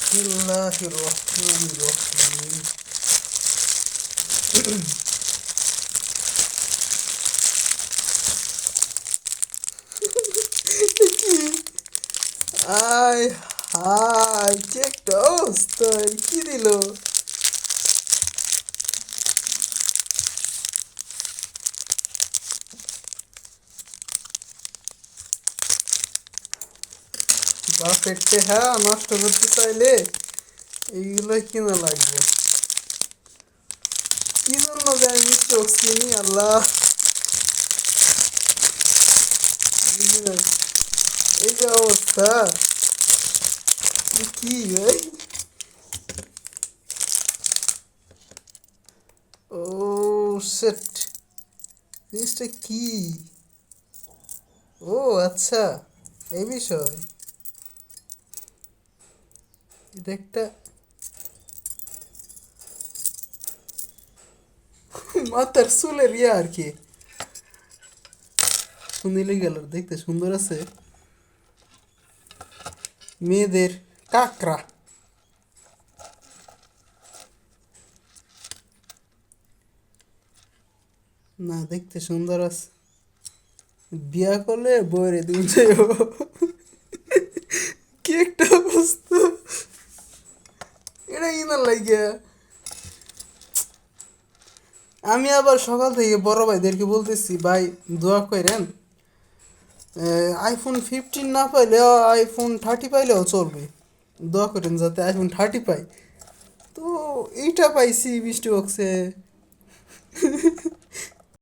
বিসমিল্লাহির রহমানির রহিম। আয় হায়, কি একটা অবস্থা! কি দিল? বাপের টেহা নষ্ট করতে চাইলে এইগুলো কিনা লাগবে। কি জন্য যে আমি চোখ কিনি, আল্লাহ বুঝি না। এই যে অবস্থা, কি ভাই! ও সেট, জিনিসটা কি? ও আচ্ছা, এই বিষয়। এটা একটা মাথার চুলের ইয়ে আর কি। সুনীল গেল, দেখতে সুন্দর আছে। মেয়েদের কাকড়া। না, দেখতে সুন্দর আছে। বিয়া করলে বইরে দিন যাইব। কি একটা অবস্থা! এটা কিনার লাগিয়া আমি আবার সকাল থেকে বড় ভাইদেরকে বলতেছি, ভাই দোয়া করেন, iPhone 15 না পাইলেও iPhone 30 পাইলেও চলবে, দোয়া করেন যাতে iPhone 30 পাই। তো এইটা পাইছি বৃষ্টি বক্সে।